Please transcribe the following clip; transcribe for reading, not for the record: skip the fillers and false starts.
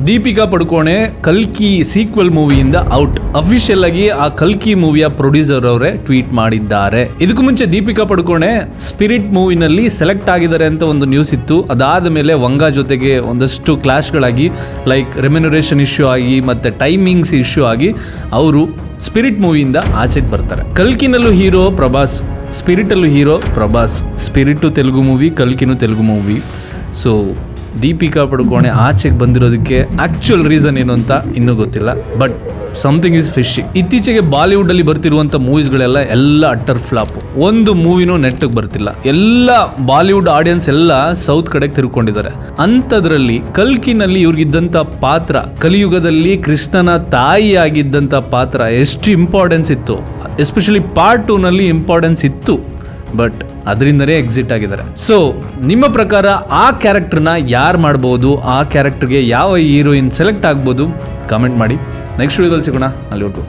ದೀಪಿಕಾ ಪಡುಕೋಣೆ ಕಲ್ಕಿ sequel ಮೂವಿಯಿಂದ out. Official ಆಗಿ ಆ ಕಲ್ಕಿ ಮೂವಿಯ ಪ್ರೊಡ್ಯೂಸರ್ ಅವರೇ ಟ್ವೀಟ್ ಮಾಡಿದ್ದಾರೆ. ಇದಕ್ಕೂ ಮುಂಚೆ ದೀಪಿಕಾ ಪಡುಕೋಣೆ ಸ್ಪಿರಿಟ್ ಮೂವಿನಲ್ಲಿ ಸೆಲೆಕ್ಟ್ ಆಗಿದ್ದಾರೆ ಅಂತ ಒಂದು ನ್ಯೂಸ್ ಇತ್ತು. ಅದಾದ ಮೇಲೆ ವಂಗ ಜೊತೆಗೆ ಒಂದಷ್ಟು ಕ್ಲಾಶ್ಗಳಾಗಿ, ಲೈಕ್ ರೆಮ್ಯುನರೇಷನ್ ಇಶ್ಯೂ ಆಗಿ ಮತ್ತೆ ಟೈಮಿಂಗ್ಸ್ ಇಶ್ಯೂ ಆಗಿ ಅವರು ಸ್ಪಿರಿಟ್ ಮೂವಿಯಿಂದ ಆಚೆಗೆ ಬರ್ತಾರೆ. ಕಲ್ಕಿನಲ್ಲೂ ಹೀರೋ ಪ್ರಭಾಸ್, ಸ್ಪಿರಿಟಲ್ಲೂ hero Prabhas. Spirit Telugu movie, ಕಲ್ಕಿನೂ ತೆಲುಗು ಮೂವಿ. ಸೊ ದೀಪಿಕಾ ಪಡುಕೋಣೆ ಆಚೆಗೆ ಬಂದಿರೋದಕ್ಕೆ ಆ್ಯಕ್ಚುಯಲ್ ರೀಸನ್ ಏನು ಅಂತ ಇನ್ನೂ ಗೊತ್ತಿಲ್ಲ, ಬಟ್ ಸಮಥಿಂಗ್ ಈಸ್ ಫಿಶಿ. ಇತ್ತೀಚೆಗೆ ಬಾಲಿವುಡಲ್ಲಿ ಬರ್ತಿರುವಂಥ ಮೂವೀಸ್ಗಳೆಲ್ಲ ಅಟ್ಟರ್ ಫ್ಲಾಪ್. ಒಂದು ಮೂವಿನೂ ನೆಟ್ಟಿಗೆ ಬರ್ತಿಲ್ಲ. ಎಲ್ಲ ಬಾಲಿವುಡ್ ಆಡಿಯನ್ಸ್ ಎಲ್ಲ ಸೌತ್ ಕಡೆಗೆ ತಿರ್ಕೊಂಡಿದ್ದಾರೆ. ಅಂಥದ್ರಲ್ಲಿ ಕಲ್ಕಿನಲ್ಲಿ ಇವ್ರಿಗಿದ್ದಂಥ ಪಾತ್ರ, ಕಲಿಯುಗದಲ್ಲಿ ಕೃಷ್ಣನ ತಾಯಿಯಾಗಿದ್ದಂಥ ಪಾತ್ರ ಎಷ್ಟು ಇಂಪಾರ್ಟೆನ್ಸ್ ಇತ್ತು, ಎಸ್ಪೆಷಲಿ ಪಾರ್ಟ್ 2ನಲ್ಲಿ ಇಂಪಾರ್ಟೆನ್ಸ್ ಇತ್ತು, ಬಟ್ ಅದರಿಂದನೇ ಎಕ್ಸಿಟ್ ಆಗಿದ್ದಾರೆ. ಸೊ ನಿಮ್ಮ ಪ್ರಕಾರ ಆ ಕ್ಯಾರೆಕ್ಟರ್ನ ಯಾರು ಮಾಡ್ಬೋದು, ಆ ಕ್ಯಾರೆಕ್ಟರ್ಗೆ ಯಾವ ಹೀರೋಯಿನ್ ಸೆಲೆಕ್ಟ್ ಆಗ್ಬೋದು, ಕಮೆಂಟ್ ಮಾಡಿ. ನೆಕ್ಸ್ಟ್ ವಿಡಿಯೋದಲ್ಲಿ ಸಿಗೋಣ. ಅಲ್ಲಿವರೆಗೂ